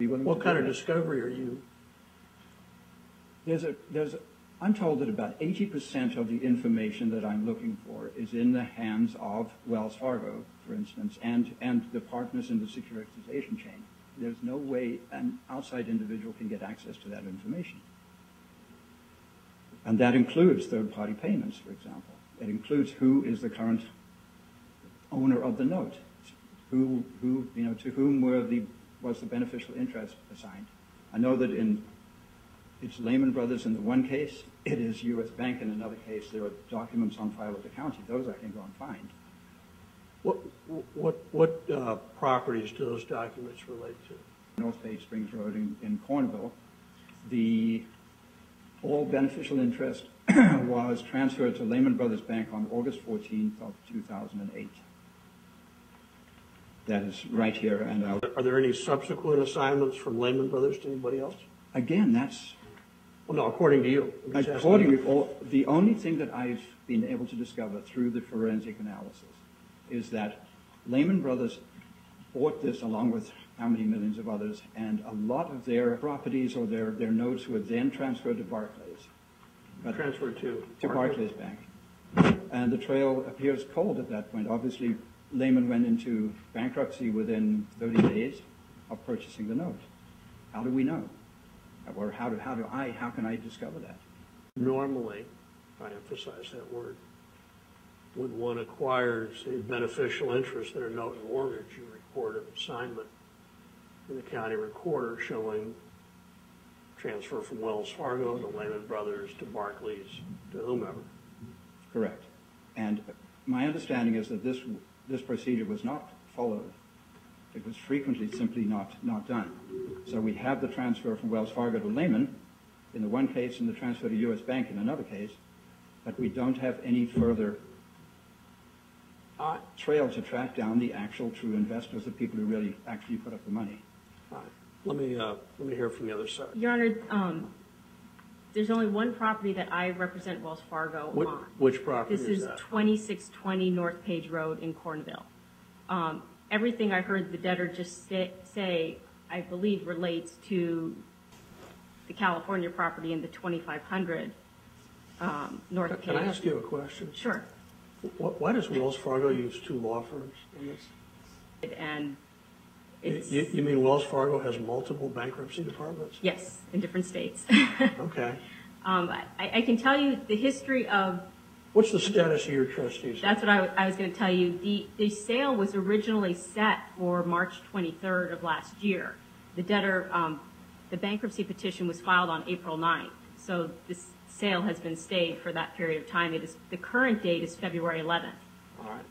What kind of discovery are you? I'm told that about 80% of the information that I'm looking for is in the hands of Wells Fargo, for instance, and the partners in the securitization chain. There's no way an outside individual can get access to that information. And that includes third-party payments, for example. It includes who is the current owner of the note, to whom was the beneficial interest assigned. I know that it's Lehman Brothers in the one case, it is U.S. Bank in another case. There are documents on file at the county. Those I can go and find. What properties do those documents relate to? North Page Springs Road in Cornville. All beneficial interest was transferred to Lehman Brothers Bank on August 14th of 2008. That is right here. And are there any subsequent assignments from Lehman Brothers to anybody else? Again, that's... Well, no, according to you. The only thing that I've been able to discover through the forensic analysis is that Lehman Brothers bought this along with how many millions of others, and a lot of their properties or their notes were then transferred to Barclays. Transferred to Barclays Bank. And the trail appears cold at that point. Obviously, Lehman went into bankruptcy within 30 days of purchasing the note. How do we know? Or how can I discover that? Normally, I emphasize that word, when one acquires a beneficial interest in a note and mortgage, you record an assignment in the county recorder showing transfer from Wells Fargo to Lehman Brothers to Barclays to whomever. Correct. And my understanding is that this procedure was not followed. It was frequently simply not done. So we have the transfer from Wells Fargo to Lehman in the one case and the transfer to U.S. Bank in another case, but we don't have any further trail to track down the actual true investors, the people who really actually put up the money. All right. Let me hear from the other side. Your Honor, there's only one property that I represent Wells Fargo on. Which property is that? This is 2620 North Page Road in Cornville. Everything I heard the debtor just say, I believe, relates to the California property in the 2500 North Page. Can I ask you a question? Sure. Why does Wells Fargo use two law firms in this? And you mean Wells Fargo has multiple bankruptcy departments? Yes, in different states. Okay. I can tell you the history of... What's the status of your trustees? That's what I was going to tell you. The sale was originally set for March 23rd of last year. The debtor, the bankruptcy petition was filed on April 9th. So this sale has been stayed for that period of time. The current date is February 11th. All right.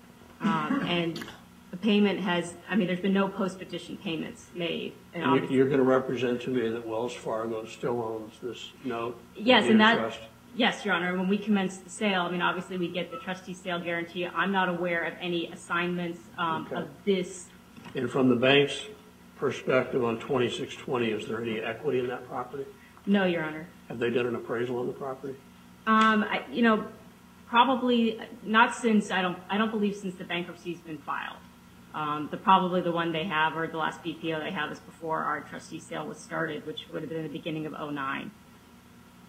And the payment there's been no post-petition payments made. And you're going to represent to me that Wells Fargo still owns this note? Yes, yes, Your Honor. When we commenced the sale, obviously we get the trustee sale guarantee. I'm not aware of any assignments of this. And from the bank's perspective on 2620, is there any equity in that property? No, Your Honor. Have they done an appraisal on the property? Probably not since, I don't believe since the bankruptcy's been filed. Probably the one they have, or the last BPO they have, is before our trustee sale was started, which would have been in the beginning of 2009.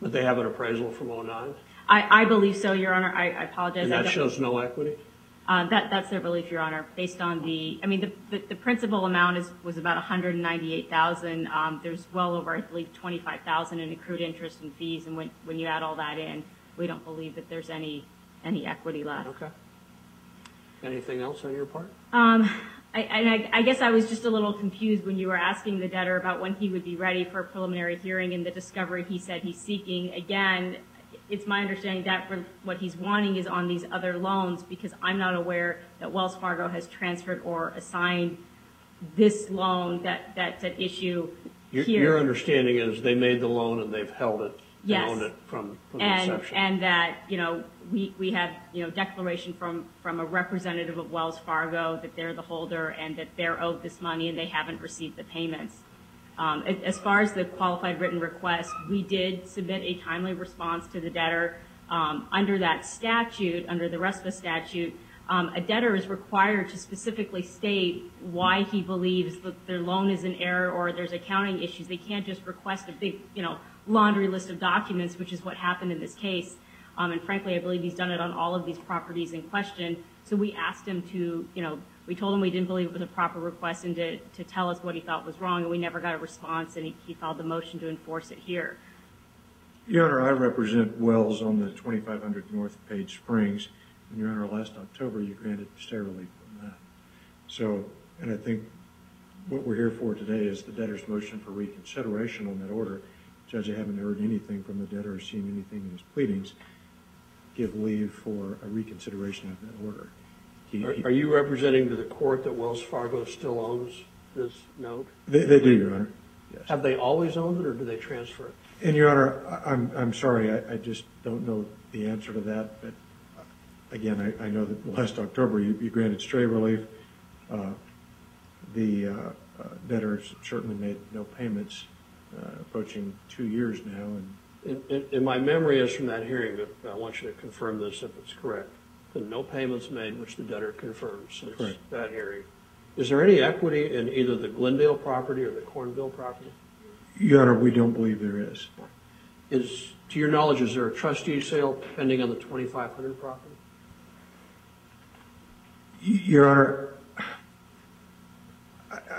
But they have an appraisal from 2009? I believe so, Your Honor. I apologize. And that shows no equity? That's their belief, Your Honor, based on the principal amount was about $198,000. There's well over, I believe, $25,000 in accrued interest and fees, and when you add all that in, we don't believe that there's any equity left. Okay. Anything else on your part? I guess I was just a little confused when you were asking the debtor about when he would be ready for a preliminary hearing and the discovery he said he's seeking. Again, it's my understanding that what he's wanting is on these other loans, because I'm not aware that Wells Fargo has transferred or assigned this loan that's at issue here. Your understanding is they made the loan and they've held it. Yes. Owned it from inception. And that, we have, declaration from a representative of Wells Fargo that they're the holder and that they're owed this money and they haven't received the payments. As far as the qualified written request, we did submit a timely response to the debtor. Under that statute, under the RESPA statute, A debtor is required to specifically state why he believes that their loan is in error or there's accounting issues. They can't just request a big, laundry list of documents, which is what happened in this case. And frankly, I believe he's done it on all of these properties in question. So we asked him to, we told him we didn't believe it was a proper request and to tell us what he thought was wrong, and we never got a response, and he filed the motion to enforce it here. Your Honor, I represent Wells on the 2500 North Page Springs, and Your Honor, last October you granted stay relief on that. So, and I think what we're here for today is the debtor's motion for reconsideration on that order. Judge, I haven't heard anything from the debtor or seen anything in his pleadings. Give leave for a reconsideration of that order. Are you representing to the court that Wells Fargo still owns this note? They do, Your Honor. Yes. Have they always owned it, or do they transfer it? And Your Honor, I'm sorry, I just don't know the answer to that. But again, I know that last October you granted stray relief. The debtor certainly made no payments, approaching 2 years now. And my memory is from that hearing, but I want you to confirm this if it's correct. The no payments made, which the debtor confirmed since Correct. that hearing. Is there any equity in either the Glendale property or the Cornville property? Your Honor, we don't believe there is. To your knowledge, is there a trustee sale pending on the 2500 property? Your Honor,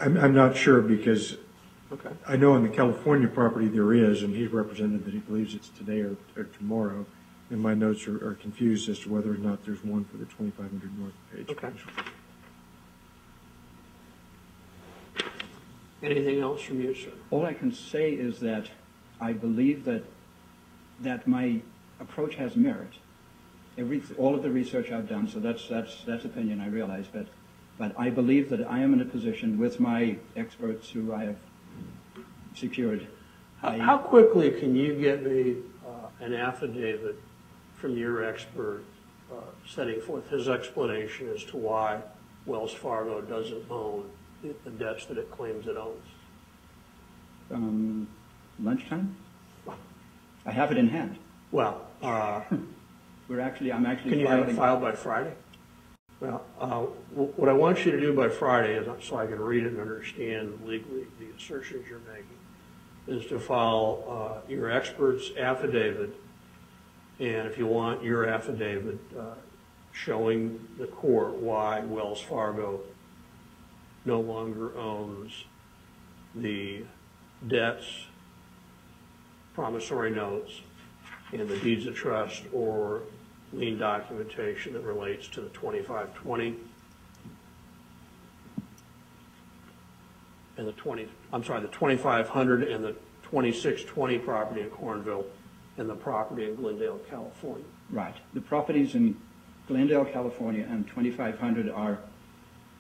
I'm not sure because okay. I know on the California property there is, and he's represented that he believes it's today or tomorrow. And my notes are confused as to whether or not there's one for the 2500 North Page. Okay. Anything else from you, sir? All I can say is that I believe that my approach has merit. All of the research I've done, so that's opinion, I realize, but I believe that I am in a position with my experts who I have secured. How quickly can you get me an affidavit from your expert setting forth his explanation as to why Wells Fargo doesn't own the debts that it claims it owns? Lunchtime? I have it in hand. Well, I'm actually. Can you have it filed by Friday? Well, what I want you to do by Friday is, so I can read it and understand legally the assertions you're making, is to file your expert's affidavit, and if you want your affidavit showing the court why Wells Fargo no longer owns the debts, promissory notes, and the deeds of trust or lien documentation that relates to the 2520 and the 2500 and the 2620 property in Cornville and the property in Glendale, California. Right. The properties in Glendale, California and 2500 are,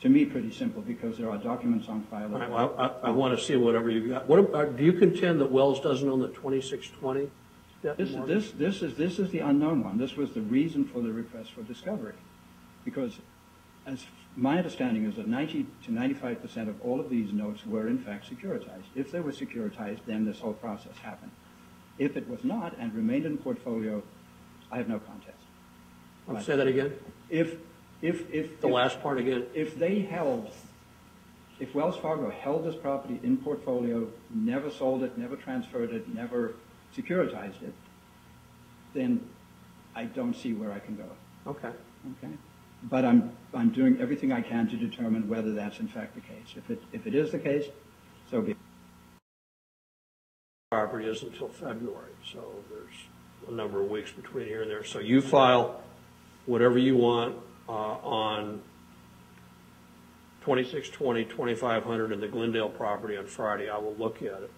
to me, pretty simple because there are documents on file. All right, well, I want to see whatever you've got. Do you contend that Wells doesn't own the 2620? This is the unknown one. This was the reason for the request for discovery, because as my understanding is that 90 to 95% of all of these notes were in fact securitized. If they were securitized, then this whole process happened. If it was not and remained in portfolio, I have no contest. Say that again. If the last part again. If Wells Fargo held this property in portfolio, never sold it, never transferred it, never securitized it, then I don't see where I can go. Okay. Okay. But I'm doing everything I can to determine whether that's in fact the case. If it is the case, so be it. Property is until February, so there's a number of weeks between here and there. So you file whatever you want on 2620, 2500, and the Glendale property on Friday. I will look at it.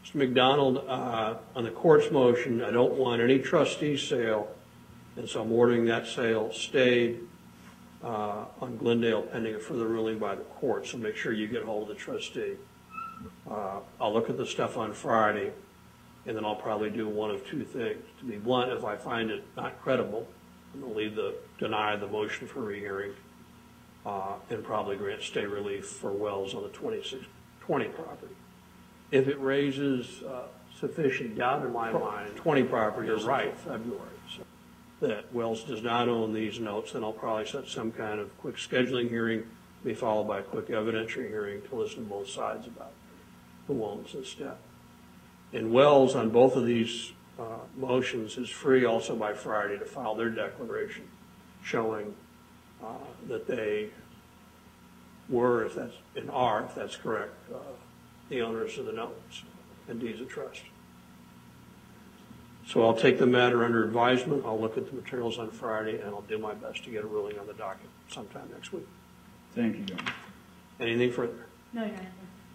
Mr. McDonald, on the court's motion, I don't want any trustee sale, and so I'm ordering that sale stayed on Glendale pending a further ruling by the court, so make sure you get hold of the trustee. I'll look at the stuff on Friday, and then I'll probably do one of two things. To be blunt, if I find it not credible, I'm going to deny the motion for rehearing and probably grant stay relief for Wells on the 2620 property. If it raises sufficient doubt in my mind, 20 property is right, February. So. that Wells does not own these notes, then I'll probably set some kind of quick scheduling hearing, be followed by a quick evidentiary hearing to listen to both sides about who owns this debt. And Wells, on both of these motions, is free also by Friday to file their declaration showing that they were, if that's correct, the owners of the notes and deeds of trust. So I'll take the matter under advisement. I'll look at the materials on Friday, and I'll do my best to get a ruling on the docket sometime next week. Thank you, Your Honor. Anything further? No, Your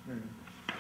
Honor.